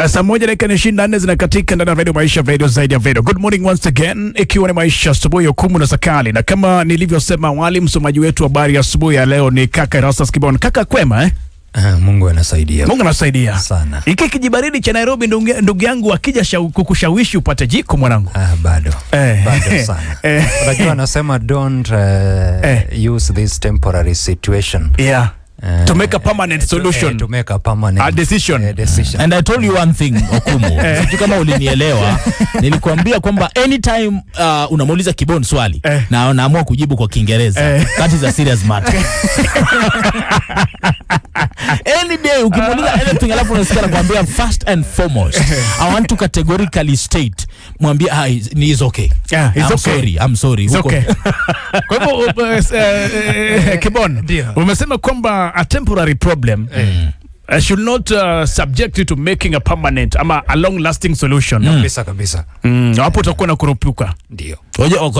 Saa moja dakika 24 zinakatika ndani ya Radio Maisha, Radio zaidi ya video. Good morning once again, ikiwa ni Maisha asubuhi ya Okumu na Sakali, na kama nilivyosema awali, msomaji wetu wa habari ya asubuhi ya leo ni kaka Erastus Kibon. Kaka kwema eh? Mungu anasaidia. Mungu anasaidia sana. Iki kijibaridi cha Nairobi ndugu yangu akija kukushawishi upate jiko mwanangu. Bado sana. Unajua anasema don't use this temporary situation. Yeah. To make a permanent solution. To make a permanent decision. And I told you one thing, Okumu. Sijui kama ulinielewa. Nilikuambia kwamba anytime unamuuliza Kibon swali na anaamua kujibu kwa Kiingereza, that is a serious matter. Any day ukimuuliza anything alafu unasikia anakuambia first and foremost I want to categorically state, mwambie is okay. Yeah, I'm sorry. It's okay. Kwa hivyo Kibon, umesema kwamba a temporary problem should not subject you to making a permanent ama a long lasting solution. Kabisa. Hapo utakuwa na kurupuka. Ndio.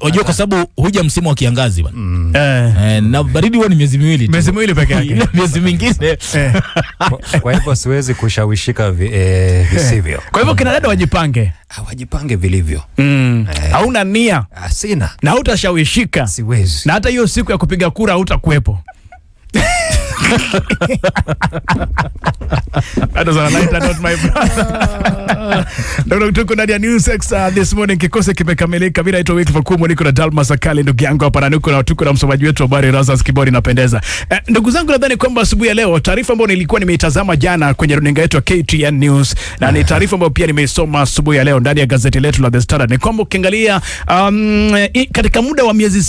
Wajua kwa sababu huja msimu wa kiangazi bwana. Na baridi huwa ni miezi miwili tu. Miezi miwili peke yake. Miezi mingine. Kwa hivyo siwezi kushawishika visivyo. Kwa hivyo kina dada wajipange. Wajipange vilivyo. Hauna nia. Sina. Na hutashawishika. Siwezi. Na hata hiyo siku ya kupiga kura hutakuwepo. That was a light note, my brother. Ndio tuko ndani ya News Extra this morning. Kikosi kimekamilika. Mimi naitwa Wycliffe Okumu, niko na Dalma Sakali ndugu yangu hapa, na tuko na msomaji wetu wa habari Erastus Kibon. Inapendeza. Ndugu zangu, nadhani kwamba asubuhi ya leo taarifa ambayo nilikuwa nimeitazama jana kwenye runinga yetu ya KTN News na ni taarifa ambayo pia nimeisoma asubuhi ya leo ndani ya gazeti letu la The Standard, ni kwamba ukiangalia katika muda wa miezi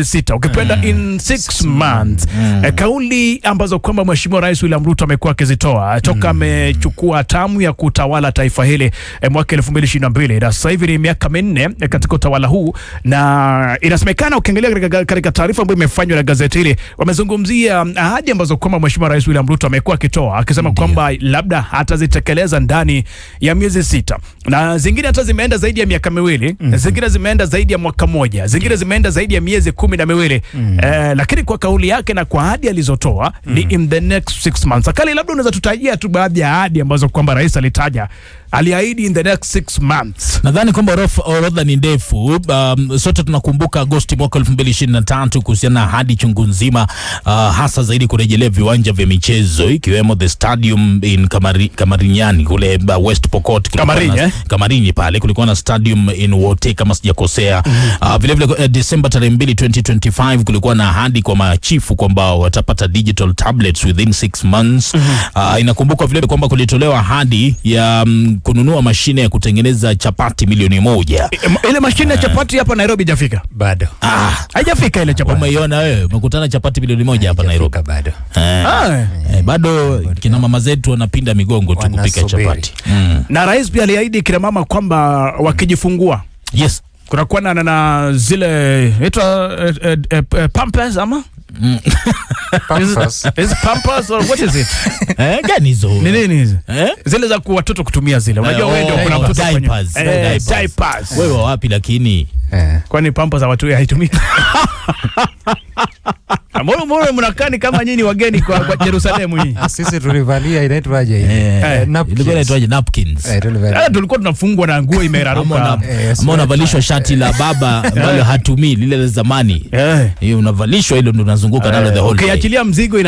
sita ukipenda in 6 months kauli ambazo kwamba Mheshimiwa Rais William Ruto amekuwa akizitoa toka amechukua hatamu ya kutawala taifa hili mwaka 2022, na sasa hivi ni miaka 4 katika utawala huu, na inasemekana ukiangalia katika taarifa ambayo imefanywa na gazeti hili, wamezungumzia ahadi ambazo kwamba Mheshimiwa Rais William Ruto amekuwa akitoa, akisema kwamba labda hatazitekeleza ndani ya miezi 6, na zingine hata zimeenda zaidi ya miaka 2, zingine zimeenda zaidi ya mwaka 1, zingine zimeenda zaidi ya miezi 12. Lakini kwa kauli yake na kwa ahadi alizotoa ni in the next 6 months. Akali, labda unaweza tutajia tu baadhi ya ahadi ambazo kwamba rais aliahidi in the next 6 months. Nadhani kwamba orodha ni ndefu. Sote tunakumbuka Agosti mwaka 2023 kuhusiana na ahadi chungu nzima, hasa zaidi kurejelea viwanja vya michezo ikiwemo the stadium in Kamarinyani kule West Pokot, Kamarinyi pale kulikuwa na stadium in Wote kama sijakosea. Vile vile December 2, 2025 kulikuwa na ahadi kwa machifu kwamba watapata digital tablets within 6 months. Inakumbuka vile kwamba kulitolewa ahadi ya kununua mashine ya kutengeneza chapati milioni 1. Ile mashine ya chapati hapa Nairobi hajafika bado. Haijafika ile chapati. Umeiona wewe? Umekutana chapati milioni 1 hapa Nairobi bado. Bado kina mama zetu wanapinda migongo tu kupika chapati. Na rais pia aliahidi kina mama kwamba wakijifungua, yes, kuna kuwa na zile etwa pampers ama is Pampers or what is it? Gani hizo? Ni nini hizo? Zile za kwa watoto kutumia zile. Unajua wewe ndio kuna watoto kwenye diapers. Wewe wapi lakini? Kwani Pampers za watu haitumii? Mbona mnakani kama nyinyi wageni kwa Yerusalemu hii? Sisi tulivalia inaitwaje ilikuwa inaitwaje? Napkins. Tulikuwa tunafungwa na nguo imeraruka. Ama unavalishwa shati la baba ambalo hatumii lile la zamani. Hiyo unavalishwa hilo ndio unazunguka nalo the whole day. Ukiachilia mzigo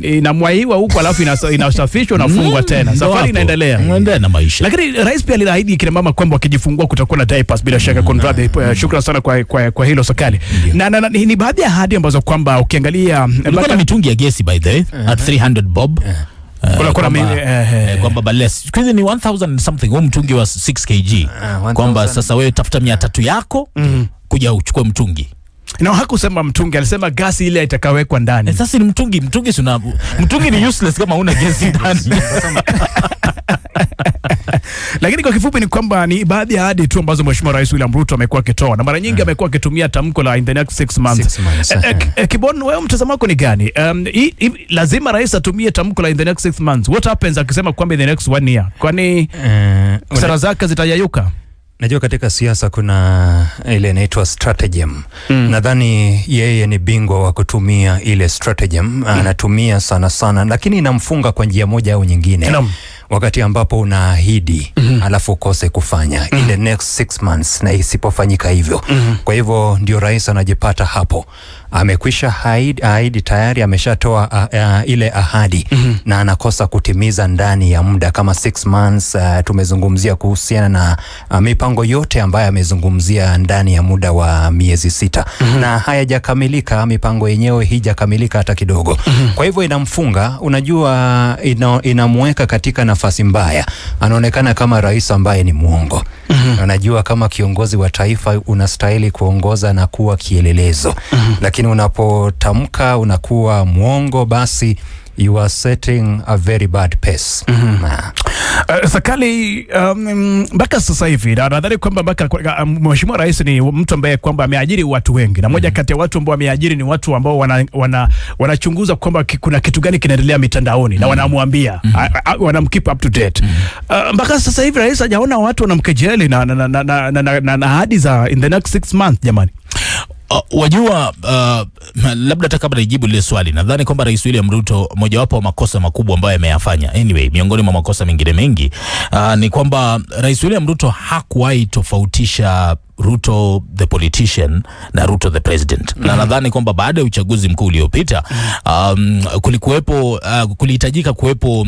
inamwaiwa huko alafu inasafishwa na fungwa tena. Safari inaendelea. Muendelea na maisha. Lakini rais pia aliahidi kina mama kwamba wakijifungua kutakuwa na diapers bila shaka. Shukrani sana kwa hilo Sakali. Na ni baadhi ya ahadi ambazo kwamba ukiangalia kulikuwa na mitungi ya gesi by the way at 300 bob. Kwamba balesi kwanza ni 1000 something mtungi wa 6 kg. Kwamba sasa wewe tafuta 300 yako kuja uchukue mtungi. Na hakusema mtungi, alisema gasi ile itakawekwa ndani. Sasa ni mtungi mtungi ni useless kama una gesi ndani. Lakini kwa kifupi ni kwamba ni baadhi ya ahadi tu ambazo Mheshimiwa Rais William Ruto amekuwa akitoa, na mara nyingi amekuwa akitumia tamko la in the next 6 months. Kibon, wewe mtazamo wako ni gani? Lazima rais atumie tamko la in the next 6 months. What happens akisema kwamba in the next 1 year? Kwani sera zake zitayayuka? Najua katika siasa kuna ile inaitwa stratagem. Nadhani yeye ni bingwa wa kutumia ile stratagem. Anatumia sana sana, lakini inamfunga kwa njia moja au nyingine. Wakati ambapo unaahidi alafu ukose kufanya ile next 6 months na isipofanyika hivyo. Kwa hivyo ndio rais anajipata hapo. Amekwisha ahidi tayari, ameshatoa ile ahadi na anakosa kutimiza ndani ya muda kama 6 months. Tumezungumzia kuhusiana na mipango yote ambayo amezungumzia ndani ya muda wa miezi 6 na hayajakamilika, mipango yenyewe hijakamilika hata kidogo. Kwa hivyo inamfunga, unajua inamweka katika nafasi mbaya. Anaonekana kama rais ambaye ni muongo. Anajua kama kiongozi wa taifa unastahili kuongoza na kuwa kielelezo. Lakini unapotamka unakuwa muongo, basi you are setting a very bad pace. Sakali, mpaka sasa hivi nadhani kwamba mpaka Mheshimiwa Rais ni mtu ambaye kwamba ameajiri watu wengi, na moja kati ya watu ambao ameajiri ni watu ambao wanachunguza kwamba kuna kitu gani kinaendelea mitandaoni na wanamwambia, wanamkeep up to date. Mpaka sasa hivi rais hajaona watu wanamkejeli na ahadi za in the next 6 months jamani. Wajua, labda hata kabla nijibu lile swali, nadhani kwamba Rais William Ruto, mojawapo wa makosa makubwa ambayo ameyafanya, anyway, miongoni mwa makosa mengine mengi, ni kwamba Rais William Ruto hakuwahi tofautisha Ruto the politician na Ruto the president. Na nadhani kwamba baada ya uchaguzi mkuu uliopita, kulihitajika kuwepo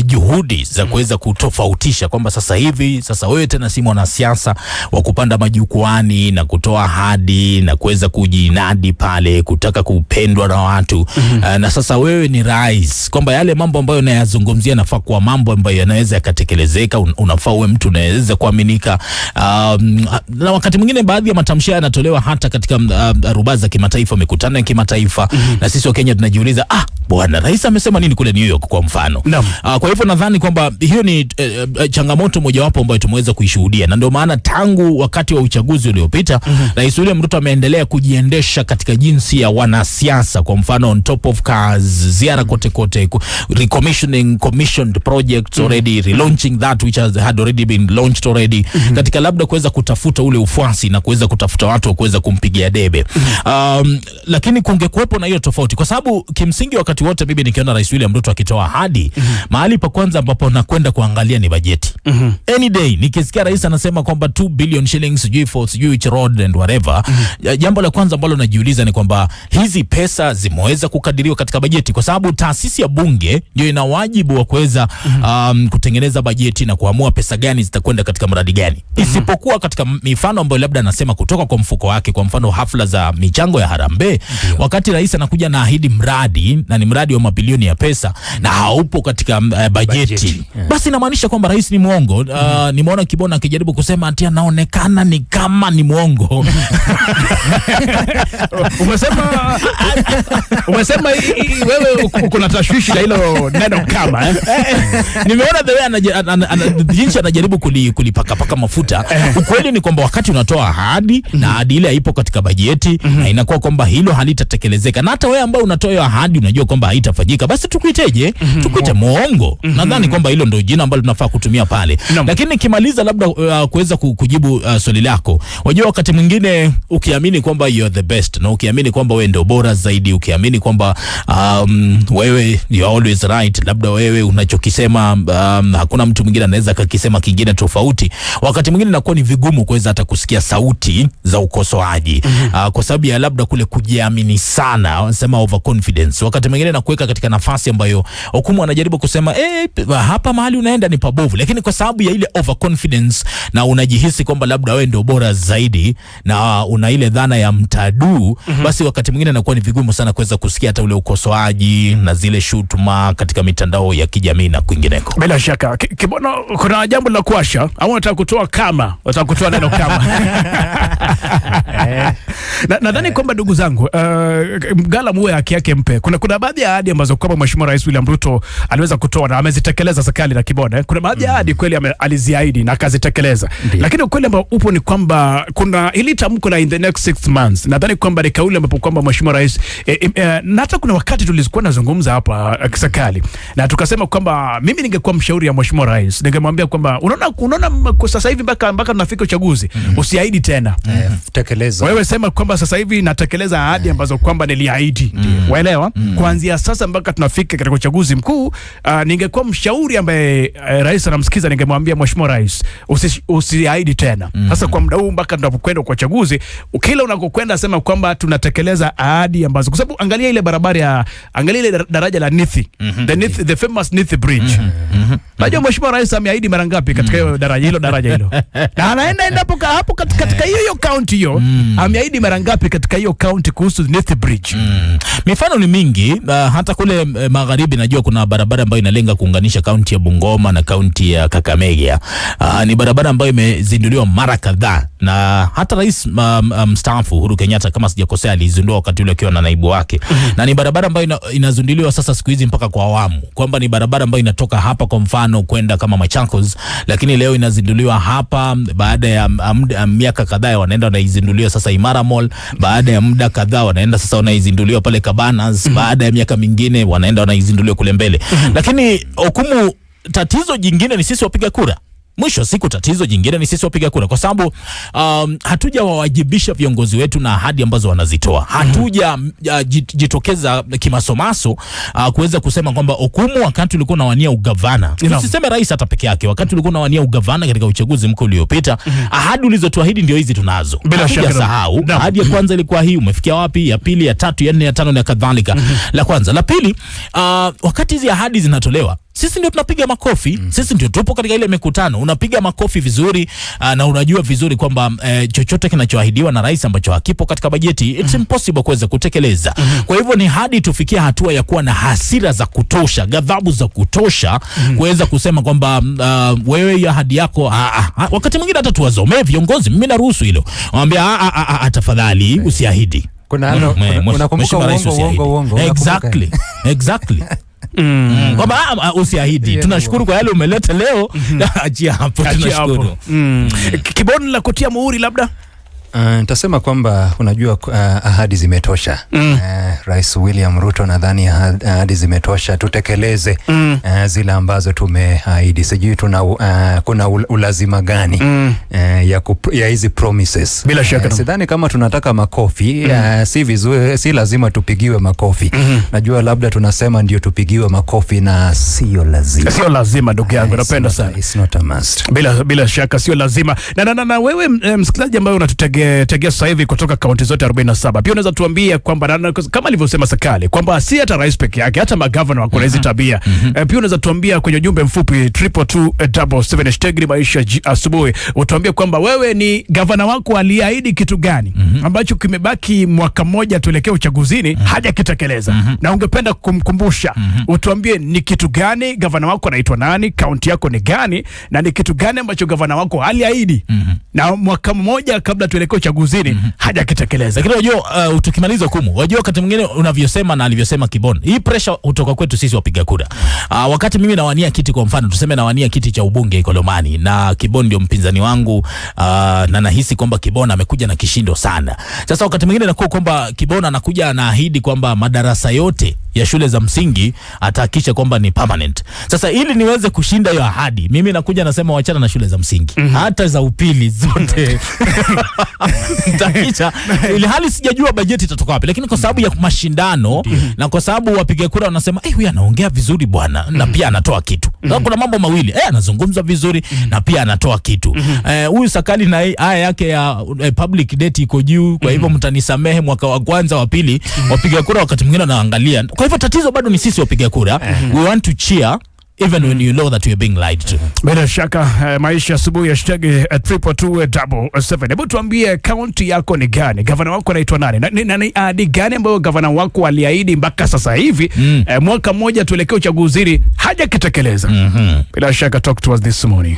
juhudi za kuweza kutofautisha kwamba sasa hivi, sasa wewe tena si mwanasiasa wa kupanda majukwani na kutoa ahadi na kuweza kujinadi pale, kutaka kupendwa na watu. Na sasa wewe ni rais, kwamba yale mambo ambayo unayazungumzia nafaa kuwa mambo ambayo yanaweza yakatekelezeka, unafaa uwe mtu unaweza kuaminika. Na wakati mwingine baadhi ya matamshi yanatolewa hata katika rubaa za kimataifa, mikutano ya kimataifa, na sisi wa Kenya tunajiuliza, bwana rais amesema nini kule New York kwa mfano. Kwa hivyo nadhani kwamba hiyo ni changamoto mojawapo ambayo tumeweza kuishuhudia, na ndio maana tangu wakati wa uchaguzi uliopita Rais William Ruto ameendelea kujiendesha katika jinsi ya wanasiasa. Kwa mfano, on top of cars, ziara kote kote, recommissioning commissioned projects already, relaunching that which had already been launched already, katika labda kuweza kutafuta ule ufuasi na kuweza kutafuta watu wa kuweza kumpigia debe. Lakini kungekuwepo na hiyo tofauti, kwa sababu kimsingi wakati wote mimi nikiona Rais William Ruto akitoa ahadi, mahali pa kwanza ambapo nakwenda kuangalia ni bajeti. Any day nikisikia rais anasema kwamba 2 billion shillings sijui which road and whatever, jambo la kwanza ambalo najiuliza ni kwamba hizi pesa zimeweza kukadiriwa katika bajeti, kwa sababu taasisi ya bunge ndio ina wajibu wa kuweza kutengeneza bajeti na kuamua pesa gani zitakwenda katika mradi gani. Isipokuwa katika mifano ambayo labda anasema kutoka kwa mfuko wake, kwa mfano hafla za michango ya harambee, wakati rais anakuja na ahidi mradi na ni mradi wa mabilioni ya pesa na haupo katika bajeti, basi inamaanisha kwamba rais ni muongo. Nimeona Kibona akijaribu kusema ati anaonekana ni kama ni muongo. Umesema wewe kuna tashwishi la hilo neno kama nimeona the way jinsi anajaribu kulipaka mafuta. Ukweli ni kwamba wakati unatoa ahadi na ahadi ile haipo katika bajeti, na inakuwa kwamba hilo halitatekelezeka, na hata wewe ambao unatoa ahadi unajua kwamba haitafanyika, basi tukuiteje? Tukuite muongo. Nadhani kwamba hilo ndio jina ambalo tunafaa kutumia pale. Lakini nikimaliza labda kuweza kujibu swali lako, unajua wakati mwingine ukiamini kwamba you are the best, na ukiamini kwamba wewe ndio bora zaidi, ukiamini kwamba wewe you are always right, labda wewe unachokisema hakuna mtu mwingine anaweza akakisema kingine tofauti, wakati mwingine inakuwa ni vigumu kuweza hata kusikia sauti za ukosoaji, kwa sababu ya labda kule kujiamini sana, wanasema overconfidence. Wakati mwingine na kuweka katika nafasi ambayo hukumu anajaribu kusema hapa mahali unaenda ni pabovu, lakini kwa sababu ya ile overconfidence na unajihisi kwamba labda wewe ndio bora zaidi na una ile dhana ya mtadu, basi wakati mwingine inakuwa ni vigumu sana kuweza kusikia hata ule ukosoaji na zile shutuma katika mitandao ya kijamii na kwingineko. Bila shaka Kibona, kuna jambo la kuasha au unataka kutoa neno kama nadhani kwamba ndugu zangu, mgala muwe haki yake mpe. Kuna baadhi baadhi ya ahadi ambazo kwamba Mheshimiwa Rais William Ruto aliweza kutoa na amezitekeleza serikali na Kibona. Kuna baadhi ya ahadi kweli aliziahidi na akazitekeleza. Lakini ukweli ambao upo ni kwamba kuna hili tamko la in the next 6 months. Nadhani kwamba ni kauli ambapo kwamba Mheshimiwa Rais na hata kuna wakati tulikuwa tunazungumza hapa serikali na tukasema kwamba mimi ningekuwa mshauri ya Mheshimiwa Rais ningemwambia kwamba unaona sasa hivi mpaka tunafika uchaguzi usiahidi tena. Tekeleza. Wewe sema kwamba sasa hivi natekeleza ahadi ambazo kwamba niliahidi. Waelewa? Kuanzia sasa mpaka tunafika katika uchaguzi mkuu, ningekuwa mshauri ambaye rais anamsikiza, ningemwambia Mheshimiwa Rais usiahidi tena. Sasa kwa muda huu mpaka tunapokwenda kwa uchaguzi, kila unakokwenda sema kwamba tunatekeleza ahadi ambazo, kwa sababu angalia ile angalia ile daraja la Nithi, the famous Nithi Bridge. Najua Mheshimiwa Rais ameahidi mara ngapi katika hiyo daraja hilo. Na anaenda hapo katika hiyo county hiyo, ameahidi mara ngapi katika hiyo county kuhusu Nithi Bridge. Mifano ni mingi, hata kule magharibi najua kuna barabara ambayo inalenga kuunganisha kaunti ya Bungoma na kaunti ya Kakamega. Ni barabara ambayo imezinduliwa mara kadhaa na hata rais mstaafu Uhuru Kenyatta kama sijakosea alizindua wakati ule akiwa na naibu wake. Na ni barabara ambayo inazinduliwa sasa siku hizi mpaka kwa awamu, kwamba ni barabara ambayo inatoka hapa kwa mfano kwenda kama Machakos, lakini leo inazinduliwa hapa, baada ya miaka kadhaa wanaenda wanaizinduliwa sasa Imara Mall, baada ya muda kadhaa wanaenda sasa wanaizinduliwa pale Cabanas, baada ya miaka mingine wanaenda wanaizinduliwa kule mbele. Lakini hukumu, tatizo jingine ni sisi wapiga kura. Mwisho siku tatizo jingine ni sisi wapiga kura, kwa sababu hatuja wawajibisha viongozi wetu na ahadi ambazo wanazitoa. Hatuja jitokeza kimasomaso kuweza kusema kwamba hukumu, wakati ulikuwa unawania ugavana, usiseme rais hata peke yake, wakati ulikuwa unawania ugavana katika uchaguzi mkuu uliopita, ahadi ulizotuahidi ndio hizi tunazo. Bila shaka sahau ahadi ya kwanza ilikuwa hii, umefikia wapi? Ya pili, ya tatu, ya nne, ya tano na kadhalika. La kwanza, la pili, wakati hizi ahadi zinatolewa, sisi ndio tunapiga makofi. Sisi ndio tupo katika ile mikutano, unapiga makofi vizuri, na unajua vizuri kwamba chochote kinachoahidiwa na rais ambacho hakipo katika bajeti, it's impossible kuweza kutekeleza. Kwa hivyo ni hadi tufikia hatua ya kuwa na hasira za kutosha, ghadhabu za kutosha, kuweza kusema kwamba wewe ya ahadi yako, wakati mwingine hata tuwazomee viongozi, mimi naruhusu hilo. Mwambia tafadhali usiahidi. Unakumbuka uongo. Exactly. Kwamba usiahidi. Tunashukuru kwa yale umeleta leo. Achia hapo, tunashukuru. Kibona la kutia muhuri labda. Nitasema kwamba unajua ahadi zimetosha. Rais William Ruto nadhani ahadi zimetosha, tutekeleze zile ambazo tumeahidi. Sijui kuna ulazima gani ya hizi promises. Bila shaka sidhani kama tunataka makofi. Si vizuri, si lazima tupigiwe makofi. Najua labda tunasema ndio tupigiwe makofi na sio lazima. Sio lazima ndugu yangu, napenda sana. It's not a must. Bila shaka sio lazima. Na wewe msikilizaji ambaye unatutegea sasa hivi kutoka kaunti zote 47, pia unaweza tuambia kwamba kama alivyosema serikali kwamba si hata rais peke yake, hata magavana wako na hizo tabia. Pia unaweza tuambia kwenye jumbe mfupi 22277 maisha asubuhi, utuambie kwamba wewe ni gavana wako aliahidi kitu gani ambacho kimebaki mwaka mmoja tuelekea uchaguzini hajakitekeleza, na ungependa kumkumbusha. Utuambie ni kitu gani, gavana wako anaitwa nani, kaunti yako ni gani, na ni kitu gani ambacho gavana wako aliahidi na mwaka mmoja kabla tuelekea uchaguzini hajakitekeleza. Lakini unajua tukimaliza hukumu, unajua wakati mwingine unavyosema na alivyosema Kibona, hii pressure kutoka kwetu sisi wapiga kura. Wakati mimi nawania kiti, kwa mfano tuseme nawania kiti cha ubunge Ikolomani na Kibona ndio mpinzani wangu, na nahisi kwamba Kibona amekuja na kishindo sana. Sasa wakati mwingine nakuwa kwamba Kibona anakuja anaahidi kwamba madarasa yote ya shule za msingi atahakisha kwamba ni permanent. Sasa ili niweze kushinda hiyo ahadi, mimi nakuja nasema wachana na shule za msingi, hata za upili zote takisha, ili hali sijajua bajeti itatoka wapi, lakini kwa sababu ya mashindano na kwa sababu wapiga kura wanasema huyu anaongea vizuri bwana, na pia anatoa kitu. Sasa kuna mambo mawili, anazungumza vizuri na pia anatoa kitu. Huyu Sakali na haya yake ya public debt iko juu, kwa hivyo mtanisamehe, mwaka wa kwanza wa pili wapiga kura wakati mwingine wanaangalia. Kwa hivyo tatizo bado ni sisi wapiga kura. We want to cheer even when you know that you are being lied to. Bila shaka maisha asubuhi #32277. Hebu tuambie kaunti yako ni gani? Gavana wako anaitwa nani? Na ni ahadi gani ambayo gavana wako aliahidi mpaka sasa hivi mwaka mmoja tuelekea uchaguzini hajakitekeleza? Bila shaka talk to us this morning.